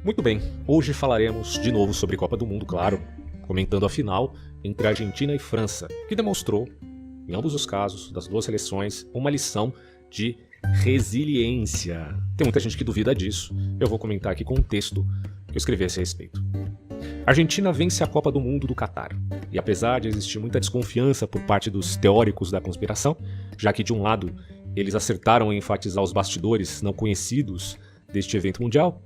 Muito bem, hoje falaremos de novo sobre Copa do Mundo, claro, comentando a final entre Argentina e França, que demonstrou, em ambos os casos, das duas seleções, uma lição de resiliência. Tem muita gente que duvida disso, eu vou comentar aqui com um texto que eu escrevi a esse respeito. A Argentina vence a Copa do Mundo do Catar, e apesar de existir muita desconfiança por parte dos teóricos da conspiração, já que de um lado eles acertaram em enfatizar os bastidores não conhecidos deste evento mundial,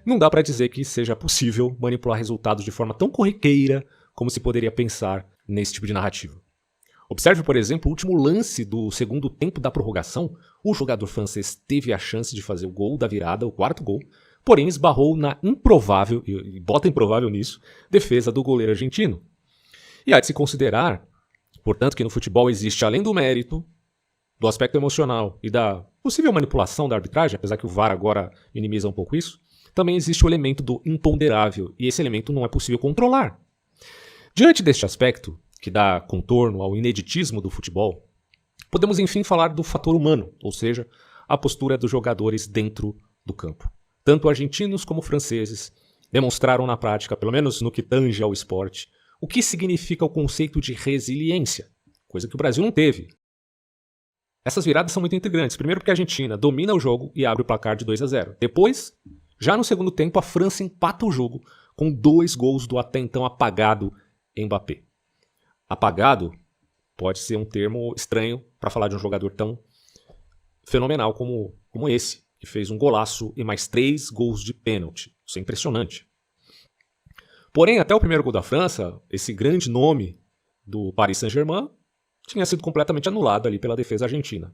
não dá para dizer que seja possível manipular resultados de forma tão corriqueira como se poderia pensar nesse tipo de narrativa. Observe, por exemplo, o último lance do segundo tempo da prorrogação. O jogador francês teve a chance de fazer o gol da virada, o quarto gol, porém esbarrou na improvável, e bota improvável nisso, defesa do goleiro argentino. E há de se considerar, portanto, que no futebol existe, além do mérito, do aspecto emocional e da possível manipulação da arbitragem, apesar que o VAR agora minimiza um pouco isso, também existe o elemento do imponderável, e esse elemento não é possível controlar. Diante deste aspecto, que dá contorno ao ineditismo do futebol, podemos enfim falar do fator humano, ou seja, a postura dos jogadores dentro do campo. Tanto argentinos como franceses demonstraram na prática, pelo menos no que tange ao esporte, o que significa o conceito de resiliência, coisa que o Brasil não teve. Essas viradas são muito integrantes. Primeiro porque a Argentina domina o jogo e abre o placar de 2-0. Depois, já no segundo tempo, a França empata o jogo com 2 gols do até então apagado Mbappé. Apagado pode ser um termo estranho para falar de um jogador tão fenomenal como esse, que fez um golaço e mais 3 gols de pênalti. Isso é impressionante. Porém, até o primeiro gol da França, esse grande nome do Paris Saint-Germain tinha sido completamente anulado ali pela defesa argentina.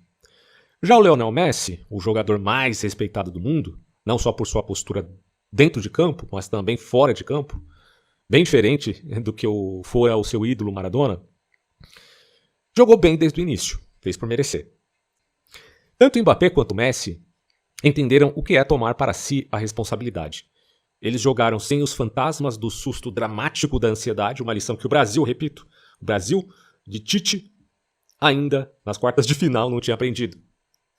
Já o Lionel Messi, o jogador mais respeitado do mundo, não só por sua postura dentro de campo, mas também fora de campo, bem diferente do que fora o seu ídolo Maradona, jogou bem desde o início, fez por merecer. Tanto Mbappé quanto Messi entenderam o que é tomar para si a responsabilidade. Eles jogaram sem os fantasmas do susto dramático da ansiedade, uma lição que o Brasil, repito, o Brasil de Tite, ainda nas quartas de final não tinha aprendido.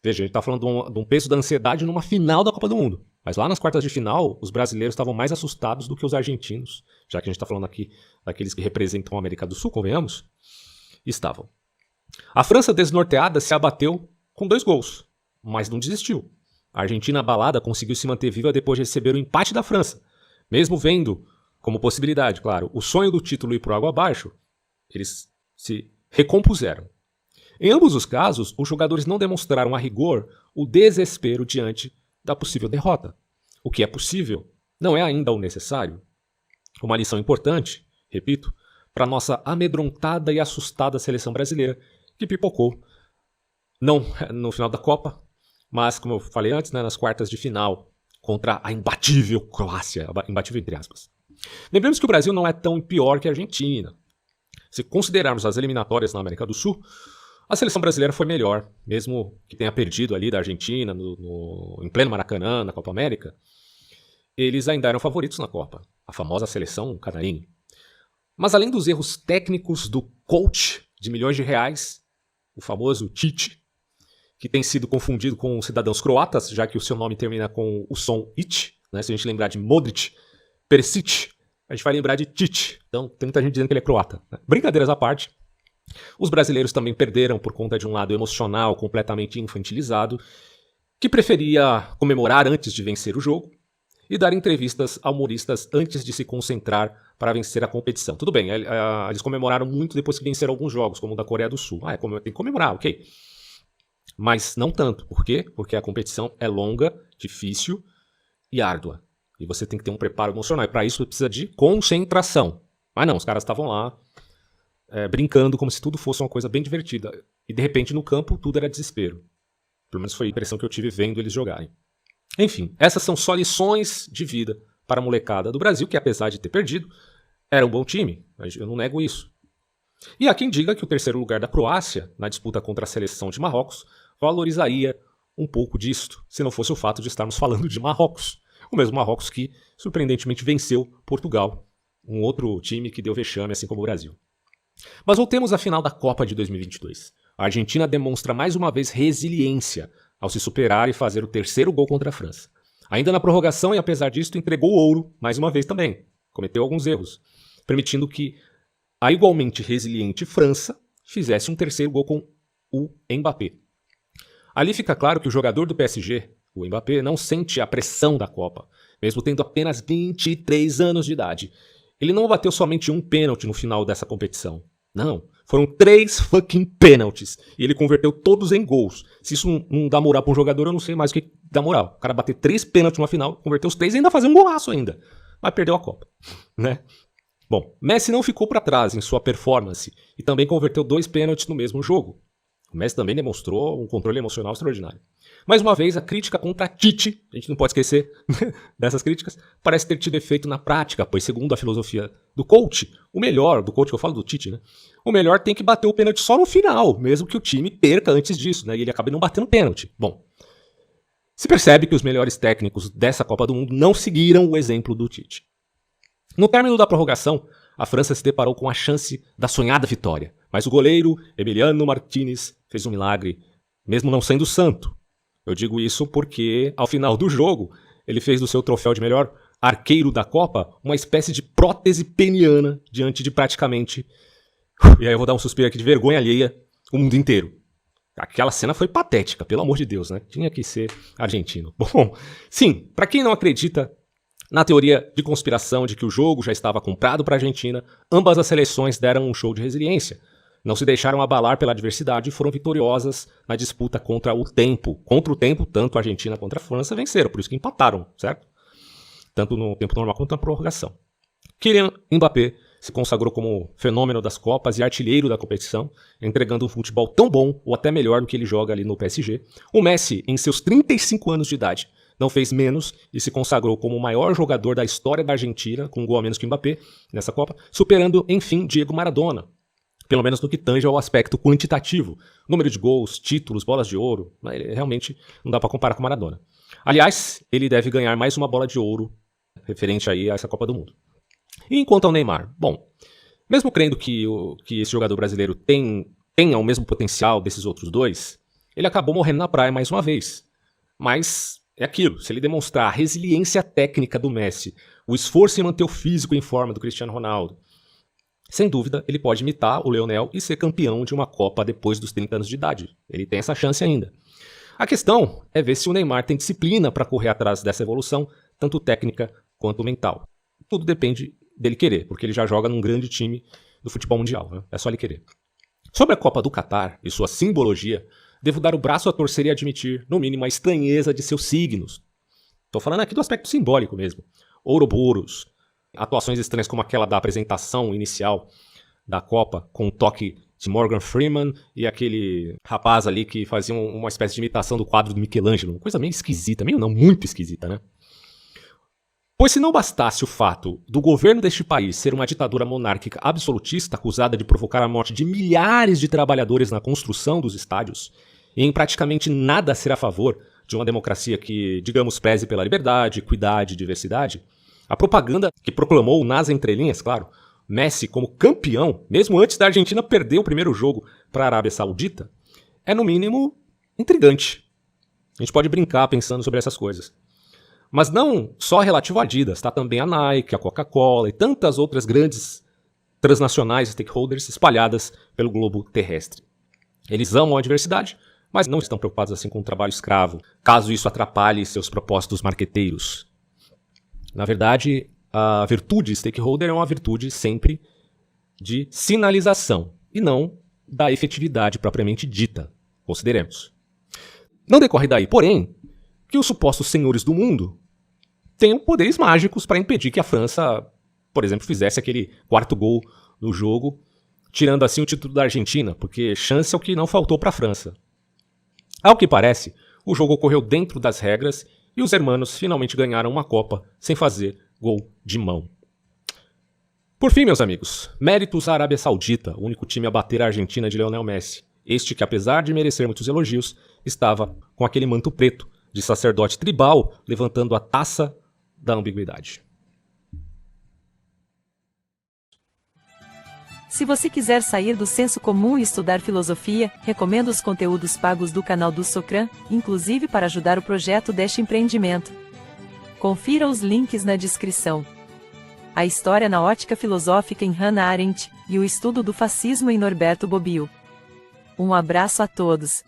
Veja, a gente está falando de um peso da ansiedade numa final da Copa do Mundo. Mas lá nas quartas de final, os brasileiros estavam mais assustados do que os argentinos, já que a gente está falando aqui daqueles que representam a América do Sul, convenhamos, estavam. A França desnorteada se abateu com 2 gols, mas não desistiu. A Argentina abalada conseguiu se manter viva depois de receber o empate da França. Mesmo vendo como possibilidade, claro, o sonho do título ir por água abaixo, eles se recompuseram. Em ambos os casos, os jogadores não demonstraram a rigor o desespero diante da possível derrota. O que é possível não é ainda o necessário. Uma lição importante, repito, para nossa amedrontada e assustada seleção brasileira, que pipocou, não no final da Copa, mas, como eu falei antes, nas quartas de final, contra a imbatível Croácia, imbatível entre aspas. Lembremos que o Brasil não é tão pior que a Argentina. Se considerarmos as eliminatórias na América do Sul, a seleção brasileira foi melhor, mesmo que tenha perdido ali da Argentina em pleno Maracanã, na Copa América. Eles ainda eram favoritos na Copa, a famosa seleção canarinho. Mas além dos erros técnicos do coach de milhões de reais, o famoso Tite, que tem sido confundido com cidadãos croatas, já que o seu nome termina com o som it, né? Se a gente lembrar de Modric, Perisic, a gente vai lembrar de Tite. Então tem muita gente dizendo que ele é croata, né? Brincadeiras à parte. Os brasileiros também perderam por conta de um lado emocional completamente infantilizado, que preferia comemorar antes de vencer o jogo e dar entrevistas a humoristas antes de se concentrar para vencer a competição. Tudo bem, eles comemoraram muito depois que venceram alguns jogos, como o da Coreia do Sul. Tem que comemorar, ok. Mas não tanto. Por quê? Porque a competição é longa, difícil e árdua. E você tem que ter um preparo emocional. E para isso você precisa de concentração. Mas não, os caras estavam lá brincando como se tudo fosse uma coisa bem divertida. E de repente no campo tudo era desespero. Pelo menos foi a impressão que eu tive vendo eles jogarem. Enfim, essas são só lições de vida para a molecada do Brasil, que apesar de ter perdido, era um bom time. Eu não nego isso. E há quem diga que o terceiro lugar da Croácia, na disputa contra a seleção de Marrocos, valorizaria um pouco disto, se não fosse o fato de estarmos falando de Marrocos. O mesmo Marrocos que, surpreendentemente, venceu Portugal, um outro time que deu vexame, assim como o Brasil. Mas voltemos à final da Copa de 2022. A Argentina demonstra mais uma vez resiliência ao se superar e fazer o terceiro gol contra a França. Ainda na prorrogação e apesar disso entregou o ouro mais uma vez também. Cometeu alguns erros, permitindo que a igualmente resiliente França fizesse um terceiro gol com o Mbappé. Ali fica claro que o jogador do PSG, o Mbappé, não sente a pressão da Copa, mesmo tendo apenas 23 anos de idade. Ele não bateu somente um pênalti no final dessa competição. Não, foram 3 fucking pênaltis. E ele converteu todos em gols. Se isso não dá moral para um jogador, eu não sei mais o que dá moral. O cara bater 3 pênaltis numa final, converteu os 3 e ainda fazer um golaço ainda. Mas perdeu a Copa, né? Bom, Messi não ficou para trás em sua performance e também converteu 2 pênaltis no mesmo jogo. O Messi também demonstrou um controle emocional extraordinário. Mais uma vez, a crítica contra Tite, a gente não pode esquecer dessas críticas, parece ter tido efeito na prática, pois segundo a filosofia do coach, o melhor, do coach que eu falo do Tite, né? O melhor tem que bater o pênalti só no final, mesmo que o time perca antes disso, né? E ele acabe não batendo pênalti. Bom, se percebe que os melhores técnicos dessa Copa do Mundo não seguiram o exemplo do Tite. No término da prorrogação, a França se deparou com a chance da sonhada vitória, mas o goleiro Emiliano Martinez fez um milagre, mesmo não sendo santo. Eu digo isso porque, ao final do jogo, ele fez do seu troféu de melhor arqueiro da Copa uma espécie de prótese peniana diante de praticamente... E aí eu vou dar um suspiro aqui de vergonha alheia, o mundo inteiro. Aquela cena foi patética, pelo amor de Deus, né? Tinha que ser argentino. Bom, sim, para quem não acredita na teoria de conspiração de que o jogo já estava comprado para a Argentina, ambas as seleções deram um show de resiliência. Não se deixaram abalar pela adversidade e foram vitoriosas na disputa contra o tempo. Contra o tempo, tanto a Argentina quanto a França venceram, por isso que empataram, certo? Tanto no tempo normal quanto na prorrogação. Kylian Mbappé se consagrou como fenômeno das Copas e artilheiro da competição, entregando um futebol tão bom ou até melhor do que ele joga ali no PSG. O Messi, em seus 35 anos de idade, não fez menos e se consagrou como o maior jogador da história da Argentina, com um gol a menos que o Mbappé nessa Copa, superando, enfim, Diego Maradona. Pelo menos no que tange ao aspecto quantitativo. Número de gols, títulos, bolas de ouro, realmente não dá para comparar com Maradona. Aliás, ele deve ganhar mais uma bola de ouro referente aí a essa Copa do Mundo. E enquanto ao Neymar, bom, mesmo crendo que esse jogador brasileiro tenha o mesmo potencial desses outros dois, ele acabou morrendo na praia mais uma vez. Mas é aquilo, se ele demonstrar a resiliência técnica do Messi, o esforço em manter o físico em forma do Cristiano Ronaldo, sem dúvida, ele pode imitar o Lionel e ser campeão de uma Copa depois dos 30 anos de idade. Ele tem essa chance ainda. A questão é ver se o Neymar tem disciplina para correr atrás dessa evolução, tanto técnica quanto mental. Tudo depende dele querer, porque ele já joga num grande time do futebol mundial, né? É só ele querer. Sobre a Copa do Catar e sua simbologia, devo dar o braço a torcer e admitir, no mínimo, a estranheza de seus signos. Estou falando aqui do aspecto simbólico mesmo. Ouroboros, atuações estranhas como aquela da apresentação inicial da Copa, com um toque de Morgan Freeman e aquele rapaz ali que fazia uma espécie de imitação do quadro do Michelangelo. Uma coisa meio esquisita, meio não, muito esquisita, né? Pois se não bastasse o fato do governo deste país ser uma ditadura monárquica absolutista acusada de provocar a morte de milhares de trabalhadores na construção dos estádios, e em praticamente nada ser a favor de uma democracia que, digamos, preze pela liberdade, equidade e diversidade, a propaganda que proclamou nas entrelinhas, claro, Messi como campeão, mesmo antes da Argentina perder o primeiro jogo para a Arábia Saudita, é no mínimo intrigante. A gente pode brincar pensando sobre essas coisas. Mas não só relativo à Adidas, tá também a Nike, a Coca-Cola e tantas outras grandes transnacionais stakeholders espalhadas pelo globo terrestre. Eles amam a diversidade, mas não estão preocupados assim com o trabalho escravo, caso isso atrapalhe seus propósitos marqueteiros. Na verdade, a virtude stakeholder é uma virtude sempre de sinalização e não da efetividade propriamente dita, consideremos. Não decorre daí, porém, que os supostos senhores do mundo tenham poderes mágicos para impedir que a França, por exemplo, fizesse aquele quarto gol no jogo, tirando assim o título da Argentina, porque chance é o que não faltou para a França. Ao que parece, o jogo ocorreu dentro das regras e os hermanos finalmente ganharam uma Copa sem fazer gol de mão. Por fim, meus amigos, méritos à Arábia Saudita, o único time a bater a Argentina de Lionel Messi. Este que, apesar de merecer muitos elogios, estava com aquele manto preto de sacerdote tribal levantando a taça da ambiguidade. Se você quiser sair do senso comum e estudar filosofia, recomendo os conteúdos pagos do canal do Socran, inclusive para ajudar o projeto deste empreendimento. Confira os links na descrição. A história na ótica filosófica em Hannah Arendt, e o estudo do fascismo em Norberto Bobbio. Um abraço a todos.